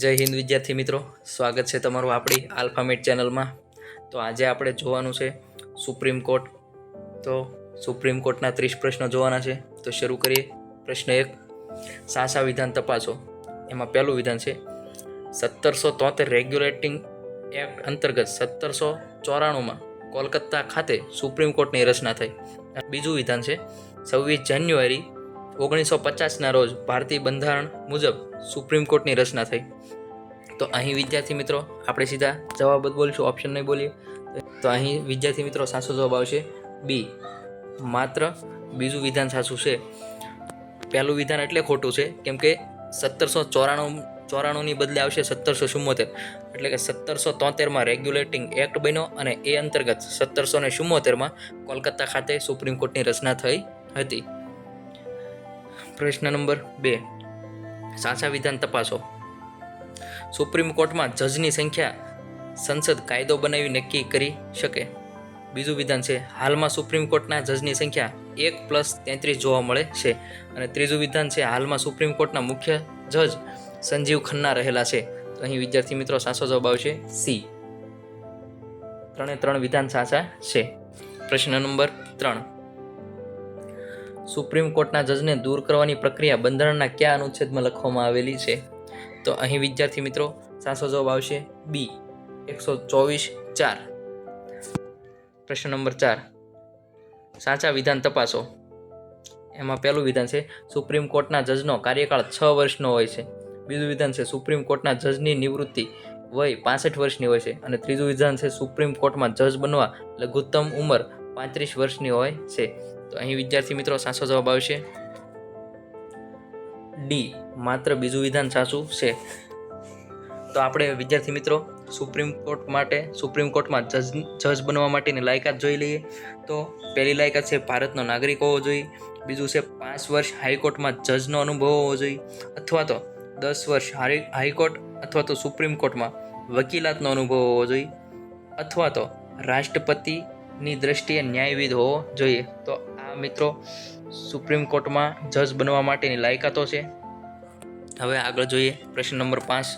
જય હિન્દ વિદ્યાર્થી મિત્રો, સ્વાગત છે તમારું આપણી આલ્ફામેટ ચેનલમાં। તો આજે આપણે જોવાનું છે સુપ્રીમ કોર્ટ। તો સુપ્રીમ કોર્ટના 30 પ્રશ્નો જોવાના છે। તો શરૂ કરીએ। પ્રશ્ન 1, સાસા વિધાન તપાસો। એમાં પહેલું વિધાન છે 1773 રેગ્યુલેટિંગ એક્ટ અંતર્ગત 1794માં કોલકાતા ખાતે સુપ્રીમ કોર્ટની રચના થઈ। બીજું વિધાન છે 26 જાન્યુઆરી 1950ના રોજ ભારતીય બંધારણ મુજબ સુપ્રીમ કોર્ટની રચના થઈ। તો અહીં વિદ્યાર્થી મિત્રો આપણે સીધા જવાબ જ બોલીશું, ઓપ્શન નહીં બોલીએ। તો અહીં વિદ્યાર્થી મિત્રો સાચો જવાબ આવશે બી, માત્ર બીજું વિધાન સાચું છે। પહેલું વિધાન એટલે ખોટું છે કેમ કે 1794ની બદલે આવશે 1774, એટલે કે 1773માં રેગ્યુલેટિંગ એક્ટ બન્યો અને એ અંતર્ગત 1774માં કોલકાતા ખાતે સુપ્રીમ કોર્ટની રચના થઈ હતી। પ્રશ્ન નંબર 2, સાચા વિધાન તપાસો। સુપ્રીમ કોર્ટમાં જજની સંખ્યા સંસદ કાયદો બનાવી નક્કી કરી શકે। બીજું વિધાન છે હાલમાં સુપ્રીમ કોર્ટના જજની સંખ્યા 1+33 જોવા મળે છે। અને ત્રીજું વિધાન છે હાલમાં સુપ્રીમ કોર્ટના મુખ્ય જજ સંજીવ ખન્ના રહેલા છે। તો અહીં વિદ્યાર્થી મિત્રો સાચો જવાબ આવશે સી, 3 વિધાન સાચા છે। પ્રશ્ન નંબર 3, સુપ્રીમ કોર્ટના જજને દૂર કરવાની પ્રક્રિયા બંધારણના કયા અનુચ્છેદમાં લખવામાં આવેલી છે? તો અહીં વિદ્યાર્થી મિત્રો સાચો જવાબ આવશે બી, 124(4). પ્રશ્ન નંબર 4, સાચા વિધાન તપાસો। એમાં પહેલું વિધાન છે સુપ્રીમ કોર્ટના જજનો કાર્યકાળ 6 વર્ષનો હોય છે। બીજું વિધાન છે સુપ્રીમ કોર્ટના જજની નિવૃત્તિ વય 65 વર્ષની હોય છે। અને ત્રીજું વિધાન છે સુપ્રીમ કોર્ટમાં જજ બનવા લઘુત્તમ ઉંમર 35 વર્ષની હોય છે। તો અહીં વિદ્યાર્થી મિત્રો સાચો જવાબ આવશે ડી, માત્ર બીજું વિધાન સાચું છે। તો આપણે વિદ્યાર્થી મિત્રો સુપ્રીમ કોર્ટમાં જજ બનવા માટેની લાયકાત જોઈ લઈએ। તો પહેલી લાયકાત છે ભારતનો નાગરિક હોવો જોઈએ। બીજું છે 5 વર્ષ હાઈકોર્ટમાં જજનો અનુભવ હોવો જોઈએ, અથવા તો 10 વર્ષ હાઈકોર્ટ અથવા તો સુપ્રીમ કોર્ટમાં વકીલાતનો અનુભવ હોવો જોઈએ, અથવા તો રાષ્ટ્રપતિની દ્રષ્ટિએ ન્યાયવિદ હોવો જોઈએ। તો આ મિત્રો સુપ્રીમ કોર્ટમાં જજ બનવા માટેની લાયકાતો છે। હવે આગળ જોઈએ પ્રશ્ન નંબર 5,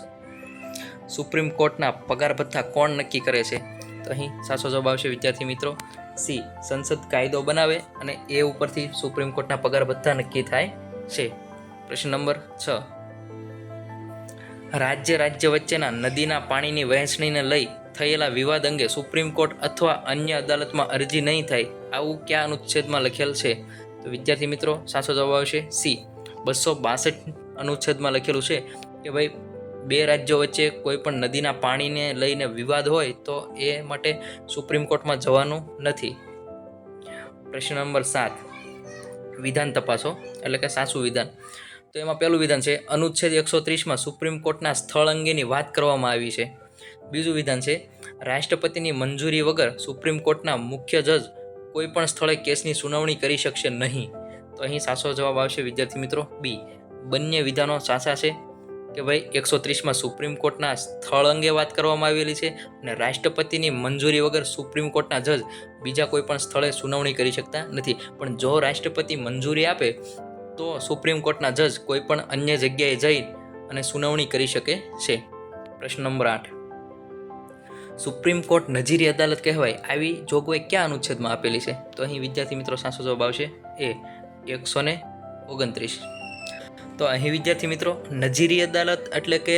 સુપ્રીમ કોર્ટના પગાર ભથ્થા કોણ નક્કી કરે છે? તો અહીં સાચો જવાબ આવશે વિદ્યાર્થી મિત્રો સી, સંસદ કાયદો બનાવે અને એ ઉપરથી સુપ્રીમ કોર્ટના પગાર ભથ્થા નક્કી થાય છે। પ્રશ્ન નંબર 6, રાજ્ય વચ્ચેના નદીના પાણીની વહેંચણીને લઈ થયેલા વિવાદ અંગે સુપ્રીમ કોર્ટ અથવા અન્ય અદાલતમાં અરજી નહીં થાય, આવું કયા અનુચ્છેદમાં લખેલ છે? તો વિદ્યાર્થી મિત્રો સાચો જવાબ આવશે સી, 262 અનુચ્છેદમાં લખેલું છે કે ભાઈ બે રાજ્યો વચ્ચે કોઈ પણ નદીના પાણીને લઈને વિવાદ હોય તો એ માટે સુપ્રીમ કોર્ટમાં જવાનું નથી। પ્રશ્ન નંબર 7, વિધાન તપાસો, એટલે કે સાચું વિધાન। તો એમાં પહેલું વિધાન છે અનુચ્છેદ 130માં સુપ્રીમ કોર્ટના સ્થળ અંગેની વાત કરવામાં આવી છે। બીજું વિધાન છે રાષ્ટ્રપતિની મંજૂરી વગર સુપ્રીમ કોર્ટના મુખ્ય જજ કોઈ પણ સ્થળે કેસની સુનાવણી કરી શકશે નહીં। તો અહીં સાચો જવાબ આવશે વિદ્યાર્થી મિત્રો બી, બંને વિધાનો સાચા છે કે ભાઈ 130માં સુપ્રીમ કોર્ટના સ્થળ અંગે વાત કરવામાં આવેલી છે અને રાષ્ટ્રપતિની મંજૂરી વગર સુપ્રીમ કોર્ટના જજ બીજા કોઈ પણ સ્થળે સુનાવણી કરી શકતા નથી। પણ જો રાષ્ટ્રપતિ મંજૂરી આપે તો સુપ્રીમ કોર્ટના જજ કોઈ પણ અન્ય જગ્યાએ જઈ અને સુનાવણી કરી શકે છે। પ્રશ્ન નંબર 8, સુપ્રીમ કોર્ટ નજીરી અદાલત કહેવાય આવી જોગવાઈ કયા અનુચ્છેદમાં આપેલી છે? તો અહીં વિદ્યાર્થી મિત્રો સાચો જવાબ આવશે એ, 129। તો અહીં વિદ્યાર્થી મિત્રો નજીરી અદાલત એટલે કે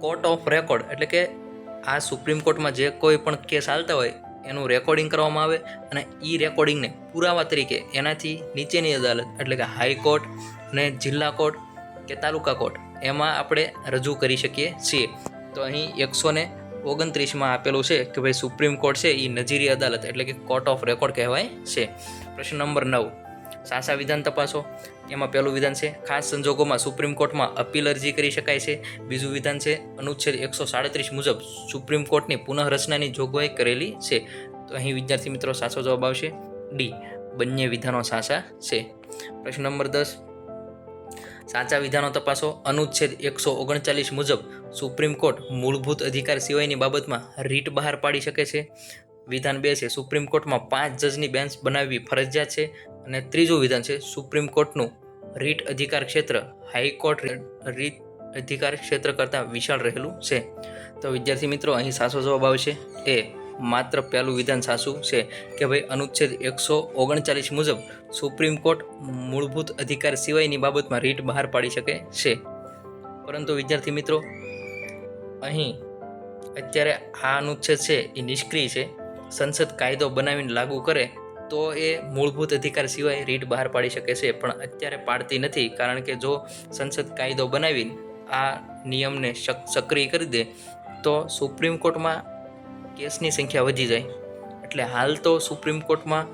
કોર્ટ ઓફ રેકોર્ડ, એટલે કે આ સુપ્રીમ કોર્ટમાં જે કોઈ પણ કેસ ચાલતા હોય એનું રેકોર્ડિંગ કરવામાં આવે અને એ રેકોર્ડિંગને પુરાવા તરીકે એનાથી નીચેની અદાલત એટલે કે હાઈકોર્ટ અને જિલ્લા કોર્ટ કે તાલુકા કોર્ટ એમાં આપણે રજૂ કરી શકીએ છીએ। તો અહીં 129માં આપેલું છે કે ભાઈ સુપ્રીમ કોર્ટ છે એ નજીરી અદાલત એટલે કે કોર્ટ ઓફ રેકોર્ડ કહેવાય છે। પ્રશ્ન નંબર 9, સાચા વિધાન તપાસો। એમાં પહેલું વિધાન છે ખાસ સંજોગોમાં સુપ્રીમ કોર્ટમાં અપીલ અરજી કરી શકાય છે। બીજું વિધાન છે અનુચ્છેદ 137 મુજબ સુપ્રીમ કોર્ટની પુનઃરચનાની જોગવાઈ કરેલી છે। તો અહીં વિદ્યાર્થી મિત્રો સાચો જવાબ આવશે ડી, બંને વિધાનો સાચા છે। પ્રશ્ન નંબર 10, સાચા વિધાનો તપાસો। અનુચ્છેદ 139 મુજબ સુપ્રીમ કોર્ટ મૂળભૂત અધિકાર સિવાયની બાબતમાં રીટ બહાર પાડી શકે છે। વિધાન 2 છે સુપ્રીમ કોર્ટમાં 5 જજની બેન્ચ બનાવવી ફરજિયાત છે। અને ત્રીજું વિધાન છે સુપ્રીમ કોર્ટનું રીટ અધિકાર ક્ષેત્ર હાઈકોર્ટ રીટ અધિકાર ક્ષેત્ર કરતાં વિશાળ રહેલું છે. તો વિદ્યાર્થી મિત્રો અહીં સાચો જવાબ આવશે એ માત્ર પહેલું વિધાન સાચું છે કે ભાઈ અનુચ્છેદ 139 મુજબ સુપ્રીમ કોર્ટ મૂળભૂત અધિકાર સિવાયની બાબતમાં રીટ બહાર પાડી શકે છે. પરંતુ વિદ્યાર્થી મિત્રો અહીં અત્યારે આ અનુચ્છેદ છે એ નિષ્ક્રિય છે. સંસદ કાયદો બનાવીને લાગુ કરે તો એ મૂળભૂત અધિકાર સિવાય રીટ બહાર પાડી શકે છે, પણ અત્યારે પાડતી નથી. કારણ કે જો સંસદ કાયદો બનાવીને આ નિયમને સક્રિય કરી દે તો સુપ્રીમ કોર્ટમાં કેસની સંખ્યા વધી જાય. એટલે હાલ તો સુપ્રીમ કોર્ટમાં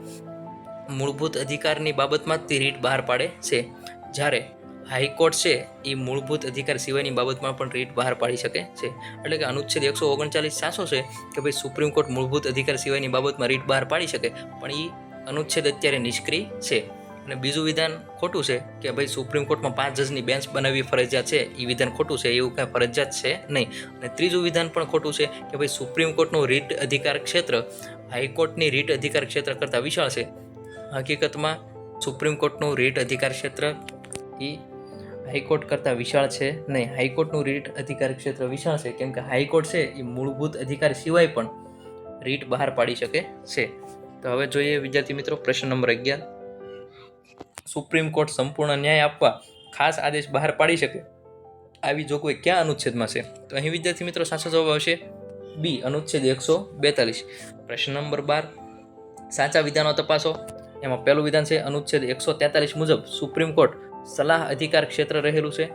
મૂળભૂત અધિકારની બાબતમાં જ તે રીટ બહાર પાડે છે, જ્યારે હાઈકોર્ટ છે એ મૂળભૂત અધિકાર સિવાયની બાબતમાં પણ રીટ બહાર પાડી શકે છે. એટલે કે અનુચ્છેદ 139 સાચો છે કે ભાઈ સુપ્રીમ કોર્ટ મૂળભૂત અધિકાર સિવાયની બાબતમાં રીટ બહાર પાડી શકે, પણ એ અનુચ્છેદ અત્યારે નિષ્ક્રિય છે. અને બીજું વિધાન ખોટું છે કે ભાઈ સુપ્રીમ કોર્ટમાં 5 જજની બેન્ચ બનાવવી ફરજિયાત છે. એ વિધાન ખોટું છે, એવું કાંઈ ફરજિયાત છે નહીં. અને ત્રીજું વિધાન પણ ખોટું છે કે ભાઈ સુપ્રીમ કોર્ટનું રીટ અધિકાર ક્ષેત્ર હાઈકોર્ટની રીટ અધિકાર ક્ષેત્ર કરતાં વિશાળ છે. હકીકતમાં સુપ્રીમ કોર્ટનું રીટ અધિકાર ક્ષેત્ર એ હાઈકોર્ટ કરતાં વિશાળ છે નહીં. હાઈકોર્ટનું રીટ અધિકાર ક્ષેત્ર વિશાળ છે કેમ કે હાઈકોર્ટ છે એ મૂળભૂત અધિકાર સિવાય પણ રીટ બહાર પાડી શકે છે. તો હવે જોઈએ વિદ્યાર્થી મિત્રો પ્રશ્ન નંબર 11. સુપ્રીમ કોર્ટ સંપૂર્ણ ન્યાય આપવા ખાસ આદેશ બહાર પાડી શકે આવી જોગવાઈ કયા અનુચ્છેદમાં છે? તો અહીં વિદ્યાર્થી મિત્રો સાચો જવાબ આવશે બી, અનુચ્છેદ 142. પ્રશ્ન નંબર 12. સાચા વિધાનો તપાસો. એમાં પહેલું વિધાન છે અનુચ્છેદ 143 મુજબ સુપ્રીમ કોર્ટ સલાહ અધિકાર ક્ષેત્ર રહેલું છે.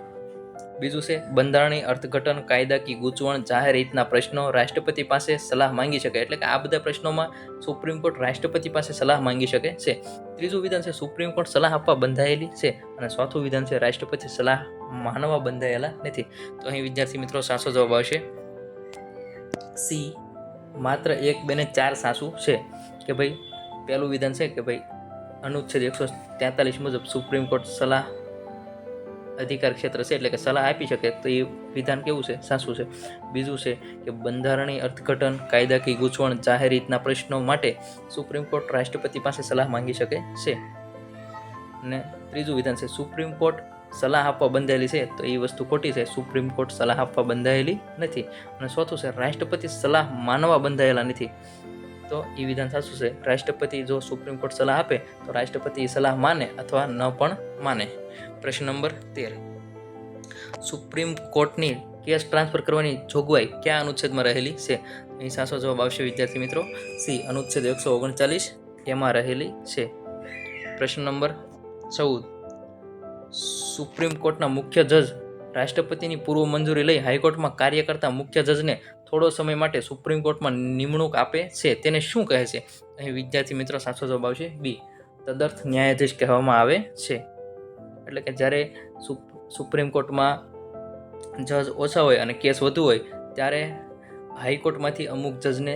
બીજું છે બંધારણીય અર્થઘટન, કાયદાકીય ગૂંચવણ, જાહેર હિતના પ્રશ્નો રાષ્ટ્રપતિ પાસે સલાહ માંગી શકે. એટલે કે આ બધા પ્રશ્નોમાં સુપ્રીમ કોર્ટ રાષ્ટ્રપતિ પાસે સલાહ માંગી શકે છે. ત્રીજું વિધાન છે સુપ્રીમ કોર્ટ સલાહ આપવા બંધાયેલી છે. અને ચોથું વિધાન છે રાષ્ટ્રપતિ સલાહ માનવા બંધાયેલા નથી. તો અહીં વિદ્યાર્થી મિત્રો સાચો જવાબ આવશે સી, માત્ર 1, 2 ને 4 સાચું છે. કે ભાઈ પહેલું વિધાન છે કે ભાઈ અનુચ્છેદ 143 મુજબ સુપ્રીમ કોર્ટ સલાહ અધિકાર ક્ષેત્ર છે, એટલે કે સલાહ આપી શકે. તો એ વિધાન કેવું છે? સાચું છે. બીજું છે કે બંધારણીય અર્થઘટન, કાયદાકીય ગૂંચવણ, જાહેર હિતના પ્રશ્નો માટે સુપ્રીમ કોર્ટ રાષ્ટ્રપતિ પાસે સલાહ માંગી શકે છે. અને ત્રીજું વિધાન છે સુપ્રીમ કોર્ટ સલાહ આપવા બંધાયેલી છે. તો એ વસ્તુ ખોટી છે. સુપ્રીમ કોર્ટ સલાહ આપવા બંધાયેલી નથી. અને ચોથું છે રાષ્ટ્રપતિ સલાહ માનવા બંધાયેલા નથી. તો એ વિધાન સાચું છે. રાષ્ટ્રપતિ જો સુપ્રીમ કોર્ટ સલાહ આપે તો રાષ્ટ્રપતિ એ સલાહ માને અથવા ન પણ માને. પ્રશ્ન નંબર 13. સુપ્રીમ કોર્ટની કેસ ટ્રાન્સફર કરવાની જોગવાઈ કયા અનુચ્છેદમાં રહેલી છે? અહીં સાચો જવાબ આવશે વિદ્યાર્થી મિત્રો સી, અનુચ્છેદ 139 એમાં રહેલી છે. પ્રશ્ન નંબર 14. સુપ્રીમ કોર્ટના મુખ્ય જજ રાષ્ટ્રપતિની પૂર્વ મંજૂરી લઈ હાઈકોર્ટમાં કાર્ય કરતા મુખ્ય જજને થોડો સમય માટે સુપ્રીમ કોર્ટમાં નિમણૂક આપે છે, તેને શું કહે છે? અહીં વિદ્યાર્થી મિત્રો સાચો જવાબ આવશે બી, તદર્થ ન્યાયાધીશ કહેવામાં આવે છે. એટલે કે જ્યારે સુપ્રીમ કોર્ટમાં જજ ઓછા હોય અને કેસ વધુ હોય ત્યારે હાઈકોર્ટમાંથી અમુક જજને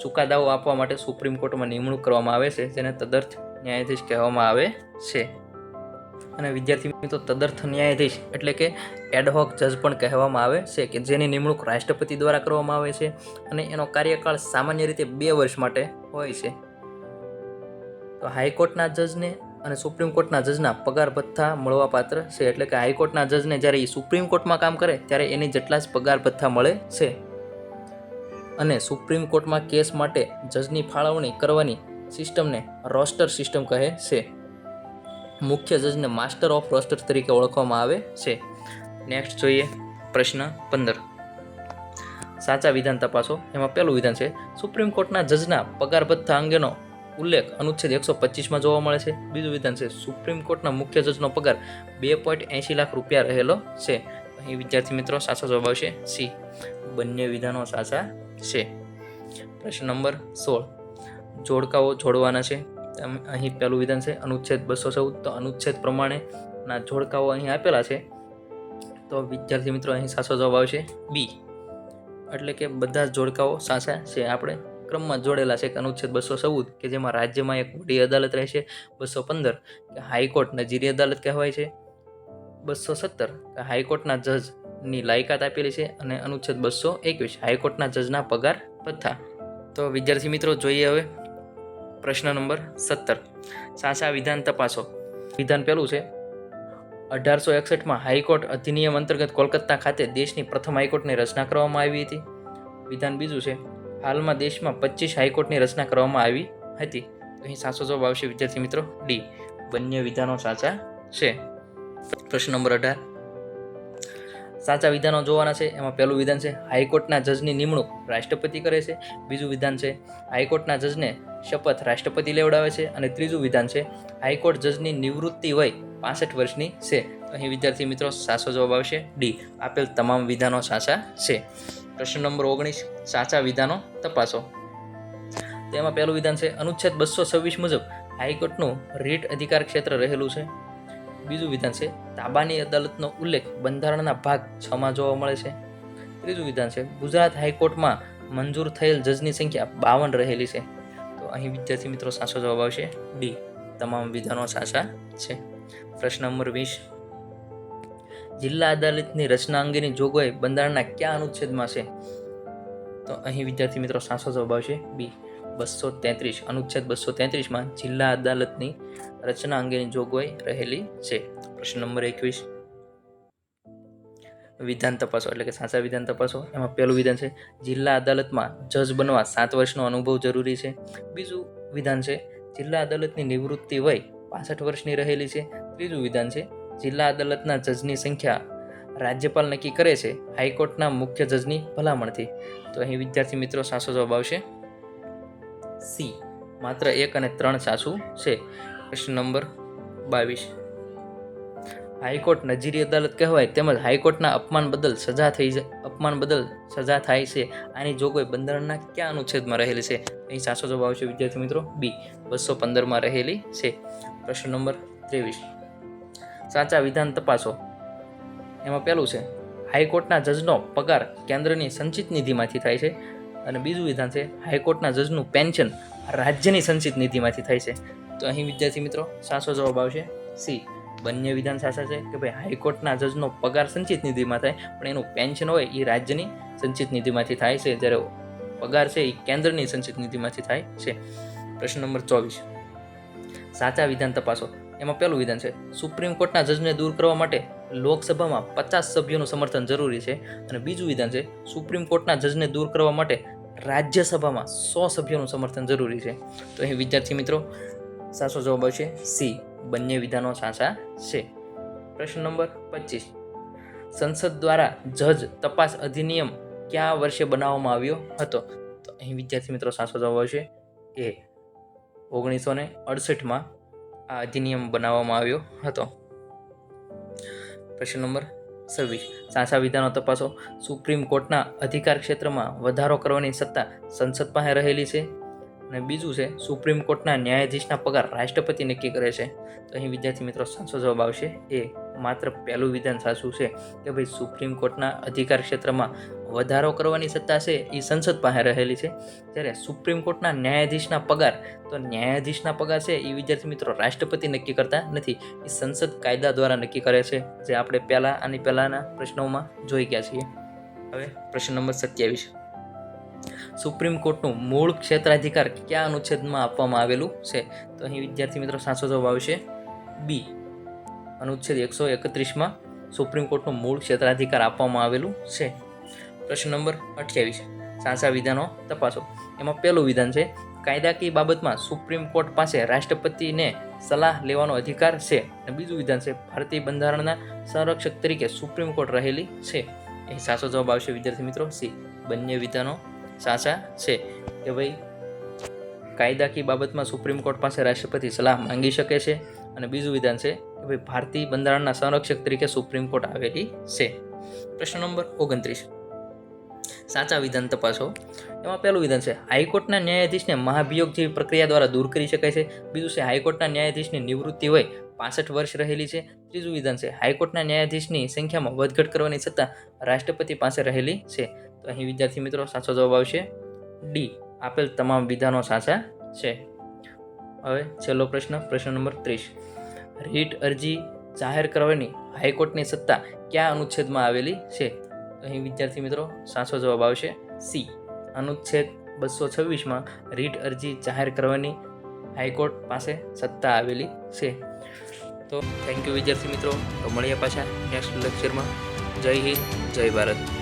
ચુકાદાઓ આપવા માટે સુપ્રીમ કોર્ટમાં નિમણૂક કરવામાં આવે છે, જેને તદર્થ ન્યાયાધીશ કહેવામાં આવે છે. અને વિદ્યાર્થી મિત્રો તદર્થ ન્યાયાધીશ એટલે કે એડહોક જજ પણ કહેવામાં આવે છે, કે જેની નિમણૂક રાષ્ટ્રપતિ દ્વારા કરવામાં આવે છે અને એનો કાર્યકાળ સામાન્ય રીતે 2 વર્ષ માટે હોય છે. તો હાઈકોર્ટના જજને અને સુપ્રીમ કોર્ટના જજના પગાર ભથ્થા મળવાપાત્ર છે. એટલે કે હાઈકોર્ટના જજને જ્યારે એ સુપ્રીમ કોર્ટમાં કામ કરે ત્યારે એની જેટલા જ પગાર ભથ્થા મળે છે. અને સુપ્રીમ કોર્ટમાં કેસ માટે જજની ફાળવણી કરવાની સિસ્ટમને રોસ્ટર સિસ્ટમ કહે છે. મુખ્ય જજને માસ્ટર ઓફ રોસ્ટર તરીકે ઓળખવામાં આવે છે. નેક્સ્ટ જોઈએ પ્રશ્ન 15. સાચા વિધાન તપાસો. એમાં પહેલું વિધાન છે સુપ્રીમ કોર્ટના જજના પગાર ભથ્થા અંગેનો ઉલ્લેખ અનુચ્છેદ 125માં જોવા મળે છે. બીજું વિધાન છે સુપ્રીમ કોર્ટના મુખ્ય જજનો પગાર 2.80 લાખ રૂપિયા રહેલો છે. અહીં વિદ્યાર્થી મિત્રો સાચો જવાબ આવશે સી, બંને વિધાનો સાચા છે. પ્રશ્ન નંબર 16. જોડકાઓ જોડવાના છે. અહીં પહેલું વિધાન છે અનુચ્છેદ 214. તો અનુચ્છેદ પ્રમાણેના જોડકાઓ અહીં આપેલા છે. તો વિદ્યાર્થી મિત્રો અહીં સાચો જવાબ આવશે બી, એટલે કે બધા જ જોડકાઓ સાચા છે. આપણે ક્રમમાં જોડેલા છે કે અનુચ્છેદ 214 કે જેમાં રાજ્યમાં એક વડી અદાલત રહેશે, 215 કે હાઈકોર્ટ નજીરી અદાલત કહેવાય છે, 217 કે હાઈકોર્ટના જજની લાયકાત આપેલી છે, અને અનુચ્છેદ 221 હાઈકોર્ટના જજના પગાર ભથ્થા. તો વિદ્યાર્થી મિત્રો જોઈએ હવે પ્રશ્ન નંબર 17. સાચા વિધાન તપાસો. વિધાન પહેલું છે 1861માં હાઈકોર્ટ અધિનિયમ અંતર્ગત કોલકાતા ખાતે દેશની પ્રથમ હાઈકોર્ટની રચના કરવામાં આવી હતી. વિધાન બીજું છે, હાલમાં દેશમાં 25 હાઈકોર્ટની રચના કરવામાં આવી હતી. તો અહીં સાચો જવાબ આવશે વિદ્યાર્થી મિત્રો ડી. બંને વિધાનો સાચા છે. પ્રશ્ન નંબર 18 સાચા વિધાનો જોવાના છે. એમાં પહેલું વિધાન છે, હાઈકોર્ટના જજની નિમણૂક રાષ્ટ્રપતિ કરે છે. બીજું વિધાન છે, હાઈકોર્ટના જજને શપથ રાષ્ટ્રપતિ લેવડાવે છે. અને ત્રીજું વિધાન છે, હાઈકોર્ટ જજની નિવૃત્તિ વય 65 વર્ષની છે. તો અહીં વિદ્યાર્થી મિત્રો સાચો જવાબ આવશે ડી. આપેલ તમામ વિધાનો સાચા છે. પ્રશ્ન નંબર 19 સાચા વિધાનો તપાસો. તેમાં પહેલું વિધાન છે, અનુચ્છેદ 226 મુજબ હાઈકોર્ટનું રીટ અધિકાર ક્ષેત્ર રહેલું છે. બીજું વિધાન છે, તાબાની અદાલતનો ઉલ્લેખ બંધારણના ભાગ 6માં જોવા મળે છે. ત્રીજું વિધાન છે, ગુજરાત હાઈકોર્ટમાં મંજૂર થયેલ જજની સંખ્યા 52 રહેલી છે. તો અહીં વિદ્યાર્થી મિત્રો સાચો જવાબ આવશે ડી. તમામ વિધાનો સાચા છે. પ્રશ્ન નંબર 20 જિલ્લા અદાલતની રચના અંગેની જોગવાઈ બંધારણના કયા અનુચ્છેદમાં છે? તો અહીં વિદ્યાર્થી મિત્રો સાચો જવાબ આવશે બી. 233 અનુચ્છેદ 233માં જિલ્લા અદાલતની રચના અંગેની જોગવાઈ રહેલી છે. પ્રશ્ન નંબર 21 વિધાન તપાસો એટલે કે સાચા વિધાન તપાસો. એમાં પહેલું વિધાન છે, જિલ્લા અદાલતમાં જજ બનવા 7 વર્ષનો અનુભવ જરૂરી છે. બીજું વિધાન છે, જિલ્લા અદાલતની નિવૃત્તિ વય 65 વર્ષની રહેલી છે. ત્રીજું વિધાન છે, જિલ્લા અદાલતના જજની સંખ્યા રાજ્યપાલ નક્કી કરે છે હાઈકોર્ટના મુખ્ય જજની ભલામણથી. તો અહીં વિદ્યાર્થી મિત્રો સાચો જવાબ આવશે સી. માત્ર 1 અને 3 સાચું છે. પ્રશ્ન નંબર 22 હાઈકોર્ટ નજીરી અદાલત કહેવાય તેમજ હાઈકોર્ટના અપમાન બદલ સજા થાય છે. આની જોગવાઈ બંધારણના કયા અનુચ્છેદમાં રહેલી છે? અહીં સાચો જવાબ આવશે વિદ્યાર્થી મિત્રો બી. 215માં રહેલી છે. પ્રશ્ન નંબર 23 સાચા વિધાન તપાસો. એમાં પહેલું છે, હાઈકોર્ટના જજનો પગાર કેન્દ્રની સંચિત નિધિમાંથી થાય છે. અને બીજું વિધાન છે, હાઈકોર્ટના જજનું પેન્શન રાજ્યની સંચિત નિધિમાંથી થાય છે. તો અહીં વિદ્યાર્થી મિત્રો સાચો જવાબ આવશે સી. બંને વિધાન સાચા છે કે ભાઈ હાઈકોર્ટના જજનો પગાર સંચિત નિધિમાં થાય, પણ એનું પેન્શન હોય એ રાજ્યની સંચિત નિધિમાંથી થાય છે, જ્યારે પગાર છે એ કેન્દ્રની સંચિત નિધિમાંથી થાય છે. પ્રશ્ન નંબર 24 સાચા વિધાન તપાસો. એમાં પહેલું વિધાન છે, સુપ્રીમ કોર્ટના જજને દૂર કરવા માટે લોકસભામાં 50 સભ્યોનું સમર્થન જરૂરી છે. અને બીજું વિધાન છે, સુપ્રીમ કોર્ટના જજને દૂર કરવા માટે રાજ્યસભામાં 100 સભ્યોનું સમર્થન જરૂરી છે. તો અહીં વિદ્યાર્થી મિત્રો સાચો જવાબ આવશે સી. બંને વિધાનો સાચા છે. પ્રશ્ન નંબર 25 સંસદ દ્વારા જજ તપાસ અધિનિયમ કયા વર્ષે બનાવવામાં આવ્યો હતો? તો અહીં વિદ્યાર્થી મિત્રો સાચો જવાબ આવશે એ. 1968માં આ અધિનિયમ બનાવવામાં આવ્યો હતો. પ્રશ્ન નંબર 26 સાચા વિધાનો તપાસો. સુપ્રીમ કોર્ટના અધિકાર ક્ષેત્રમાં વધારો કરવાની સત્તા સંસદ પાસે રહેલી છે. અને બીજું છે, સુપ્રીમ કોર્ટના ન્યાયાધીશના પગાર રાષ્ટ્રપતિ નક્કી કરે છે. તો અહીં વિદ્યાર્થી મિત્રો સાચો જવાબ આવશે એ. માત્ર પહેલું વિધાન સાચું છે કે ભાઈ સુપ્રીમ કોર્ટના અધિકાર ક્ષેત્રમાં વધારો કરવાની સત્તા છે એ સંસદ પાસે રહેલી છે. જ્યારે સુપ્રીમ કોર્ટના ન્યાયાધીશના પગાર છે એ વિદ્યાર્થી મિત્રો રાષ્ટ્રપતિ નક્કી કરતા નથી, એ સંસદ કાયદા દ્વારા નક્કી કરે છે, જે આપણે પહેલાના પ્રશ્નોમાં જોઈ ગયા છીએ. હવે પ્રશ્ન નંબર 27 સુપ્રીમ કોર્ટનું મૂળ ક્ષેત્રાધિકાર કયા અનુચ્છેદમાં આપવામાં આવેલું છે? તો અહીં વિદ્યાર્થી મિત્રો સાચો જવાબ આવશે બી. અનુચ્છેદ 131માં સુપ્રીમ કોર્ટનું મૂળ ક્ષેત્રાધિકાર આપવામાં આવેલું છે. પ્રશ્ન નંબર 28 સાચા વિધાનો તપાસો. એમાં પહેલું વિધાન છે, કાયદાકીય બાબતમાં સુપ્રીમ કોર્ટ પાસે રાષ્ટ્રપતિને સલાહ લેવાનો અધિકાર છે. અને બીજું વિધાન છે, ભારતીય બંધારણના સંરક્ષક તરીકે સુપ્રીમ કોર્ટ રહેલી છે. એ સાચો જવાબ આવશે વિદ્યાર્થી મિત્રો સી. બંને વિધાનો સાચા છે કે ભાઈ કાયદાકીય બાબતમાં સુપ્રીમ કોર્ટ પાસે રાષ્ટ્રપતિ સલાહ માંગી શકે છે. અને બીજું વિધાન છે કે ભાઈ ભારતીય બંધારણના સંરક્ષક તરીકે સુપ્રીમ કોર્ટ આવેલી છે. પ્રશ્ન નંબર 29 સાચા વિધાન તપાસો. એમાં પહેલું વિધાન છે, હાઈકોર્ટના ન્યાયાધીશને મહાભિયોગ જેવી પ્રક્રિયા દ્વારા દૂર કરી શકાય છે. બીજું છે, હાઈકોર્ટના ન્યાયાધીશની નિવૃત્તિ વય 65 વર્ષ રહેલી છે. ત્રીજું વિધાન છે, હાઈકોર્ટના ન્યાયાધીશની સંખ્યામાં વધઘટ કરવાની સત્તા રાષ્ટ્રપતિ પાસે રહેલી છે. તો અહીં વિદ્યાર્થી મિત્રો સાચો જવાબ આવશે ડી. આપેલ તમામ વિધાનો સાચા છે. હવે છેલ્લો પ્રશ્ન નંબર 30 રીટ અરજી જાહેર કરવાની હાઈકોર્ટની સત્તા કયા અનુચ્છેદમાં આવેલી છે? તો અહીં વિદ્યાર્થી મિત્રો સાચો જવાબ આવશે સી. અનુચ્છેદ 226માં રીટ અરજી જાહેર કરવાની હાઈકોર્ટ પાસે સત્તા આવેલી છે. તો થેન્ક યુ વિદ્યાર્થી મિત્રો. તો મળીએ પાછા નેક્સ્ટ લેક્ચરમાં. જય હિન્દ, જય ભારત.